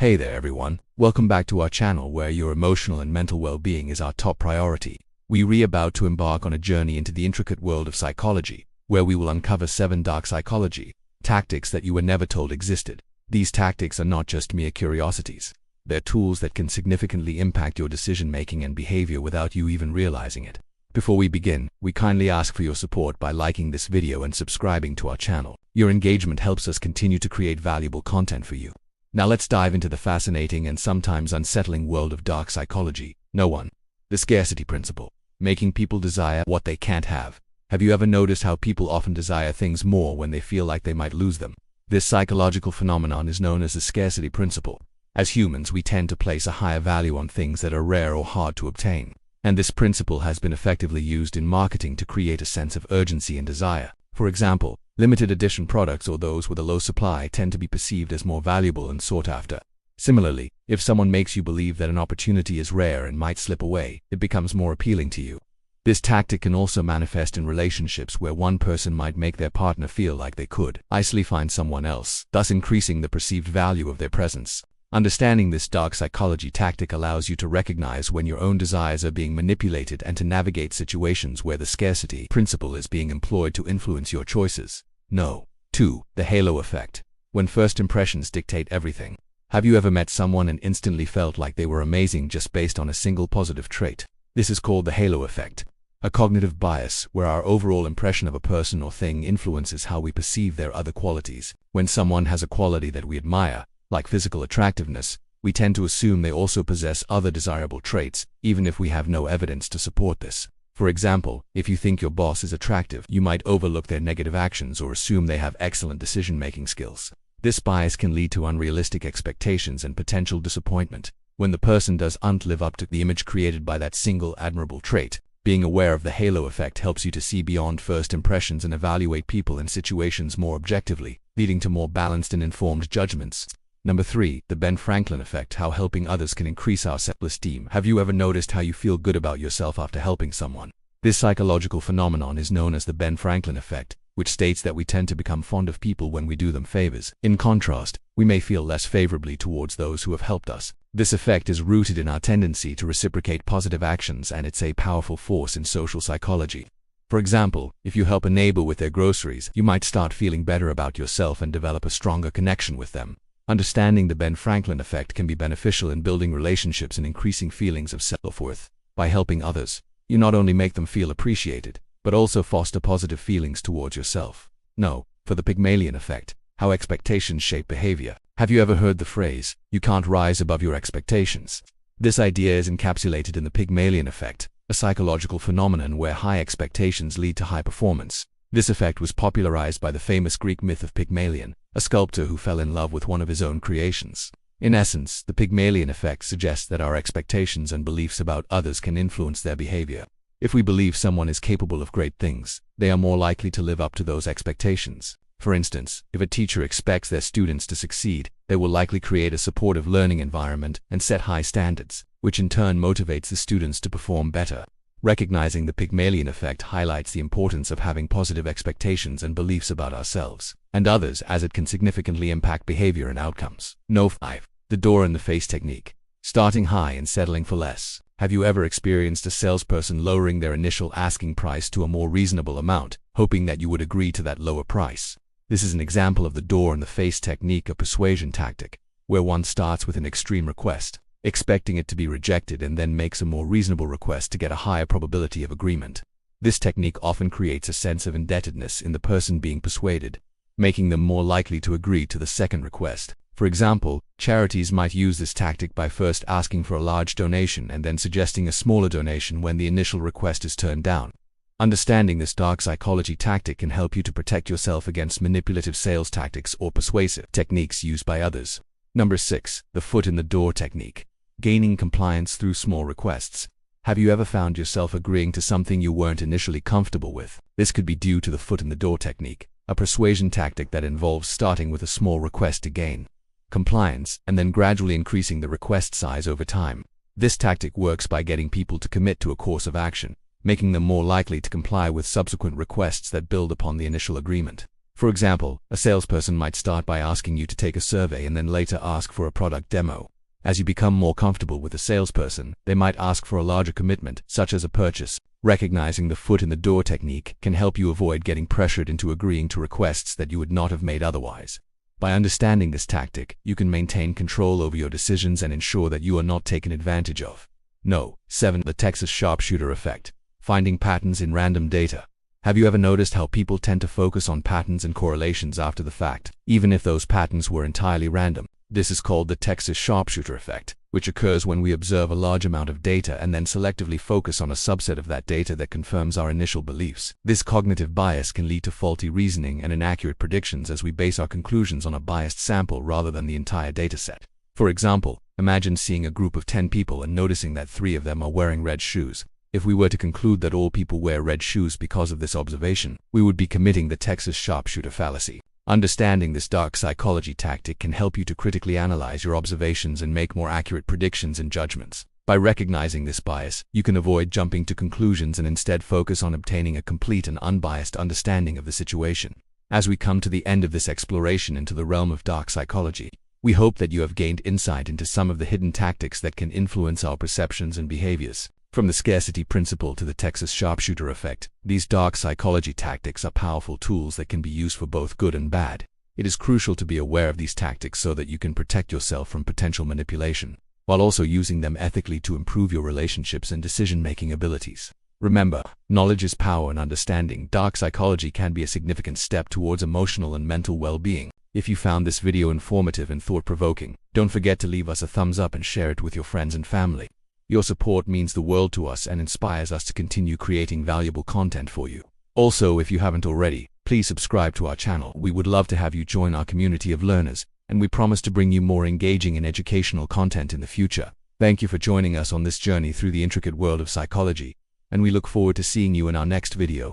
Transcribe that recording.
Hey there everyone, welcome back to our channel where your emotional and mental well-being is our top priority. We are about to embark on a journey into the intricate world of psychology, where we will uncover 7 dark psychology tactics that you were never told existed. These tactics are not just mere curiosities. They're tools that can significantly impact your decision-making and behavior without you even realizing it. Before we begin, we kindly ask for your support by liking this video and subscribing to our channel. Your engagement helps us continue to create valuable content for you. Now let's dive into the fascinating and sometimes unsettling world of dark psychology. The scarcity principle. Making people desire what they can't have. Have you ever noticed how people often desire things more when they feel like they might lose them? This psychological phenomenon is known as the scarcity principle. As humans, we tend to place a higher value on things that are rare or hard to obtain. And this principle has been effectively used in marketing to create a sense of urgency and desire. For example, limited edition products or those with a low supply tend to be perceived as more valuable and sought after. Similarly, if someone makes you believe that an opportunity is rare and might slip away, it becomes more appealing to you. This tactic can also manifest in relationships where one person might make their partner feel like they could easily find someone else, thus increasing the perceived value of their presence. Understanding this dark psychology tactic allows you to recognize when your own desires are being manipulated and to navigate situations where the scarcity principle is being employed to influence your choices. 2. The halo effect. When first impressions dictate everything. Have you ever met someone and instantly felt like they were amazing just based on a single positive trait? This is called the halo effect, a cognitive bias where our overall impression of a person or thing influences how we perceive their other qualities. When someone has a quality that we admire, like physical attractiveness, we tend to assume they also possess other desirable traits, even if we have no evidence to support this. For example, if you think your boss is attractive, you might overlook their negative actions or assume they have excellent decision-making skills. This bias can lead to unrealistic expectations and potential disappointment when the person doesn't live up to the image created by that single admirable trait. Being aware of the halo effect helps you to see beyond first impressions and evaluate people and situations more objectively, leading to more balanced and informed judgments. 3. The Ben Franklin effect. How helping others can increase our self-esteem. Have you ever noticed how you feel good about yourself after helping someone? This psychological phenomenon is known as the Ben Franklin effect, which states that we tend to become fond of people when we do them favors. In contrast, we may feel less favorably towards those who have helped us. This effect is rooted in our tendency to reciprocate positive actions, and it's a powerful force in social psychology. For example, if you help a neighbor with their groceries, you might start feeling better about yourself and develop a stronger connection with them. Understanding the Ben Franklin effect can be beneficial in building relationships and increasing feelings of self-worth. By helping others, you not only make them feel appreciated, but also foster positive feelings towards yourself. For the Pygmalion effect. How expectations shape behavior. Have you ever heard the phrase, "You can't rise above your expectations"? This idea is encapsulated in the Pygmalion effect, a psychological phenomenon where high expectations lead to high performance. This effect was popularized by the famous Greek myth of Pygmalion, a sculptor who fell in love with one of his own creations. In essence, the Pygmalion effect suggests that our expectations and beliefs about others can influence their behavior. If we believe someone is capable of great things, they are more likely to live up to those expectations. For instance, if a teacher expects their students to succeed, they will likely create a supportive learning environment and set high standards, which in turn motivates the students to perform better. Recognizing the Pygmalion effect highlights the importance of having positive expectations and beliefs about ourselves and others, as it can significantly impact behavior and outcomes. 5. The door-in-the-face technique. Starting high and settling for less. Have you ever experienced a salesperson lowering their initial asking price to a more reasonable amount, hoping that you would agree to that lower price? This is an example of the door-in-the-face technique, a persuasion tactic, where one starts with an extreme request, expecting it to be rejected, and then makes a more reasonable request to get a higher probability of agreement. This technique often creates a sense of indebtedness in the person being persuaded, making them more likely to agree to the second request. For example, charities might use this tactic by first asking for a large donation and then suggesting a smaller donation when the initial request is turned down. Understanding this dark psychology tactic can help you to protect yourself against manipulative sales tactics or persuasive techniques used by others. 6. The foot in the door technique. Gaining compliance through small requests. Have you ever found yourself agreeing to something you weren't initially comfortable with? This could be due to the foot in the door technique, a persuasion tactic that involves starting with a small request to gain compliance and then gradually increasing the request size over time. This tactic works by getting people to commit to a course of action, making them more likely to comply with subsequent requests that build upon the initial agreement. For example, a salesperson might start by asking you to take a survey and then later ask for a product demo. As you become more comfortable with a salesperson, they might ask for a larger commitment, such as a purchase. Recognizing the foot in the door technique can help you avoid getting pressured into agreeing to requests that you would not have made otherwise. By understanding this tactic, you can maintain control over your decisions and ensure that you are not taken advantage of. No. 7. The Texas sharpshooter effect. Finding patterns in random data. Have you ever noticed how people tend to focus on patterns and correlations after the fact, even if those patterns were entirely random? This is called the Texas sharpshooter effect, which occurs when we observe a large amount of data and then selectively focus on a subset of that data that confirms our initial beliefs. This cognitive bias can lead to faulty reasoning and inaccurate predictions as we base our conclusions on a biased sample rather than the entire dataset. For example, imagine seeing a group of 10 people and noticing that 3 of them are wearing red shoes. If we were to conclude that all people wear red shoes because of this observation, we would be committing the Texas sharpshooter fallacy. Understanding this dark psychology tactic can help you to critically analyze your observations and make more accurate predictions and judgments. By recognizing this bias, you can avoid jumping to conclusions and instead focus on obtaining a complete and unbiased understanding of the situation. As we come to the end of this exploration into the realm of dark psychology, we hope that you have gained insight into some of the hidden tactics that can influence our perceptions and behaviors. From the scarcity principle to the Texas sharpshooter effect, these dark psychology tactics are powerful tools that can be used for both good and bad. It is crucial to be aware of these tactics so that you can protect yourself from potential manipulation, while also using them ethically to improve your relationships and decision-making abilities. Remember, knowledge is power, and understanding dark psychology can be a significant step towards emotional and mental well-being. If you found this video informative and thought-provoking, don't forget to leave us a thumbs up and share it with your friends and family. Your support means the world to us and inspires us to continue creating valuable content for you. Also, if you haven't already, please subscribe to our channel. We would love to have you join our community of learners, and we promise to bring you more engaging and educational content in the future. Thank you for joining us on this journey through the intricate world of psychology, and we look forward to seeing you in our next video.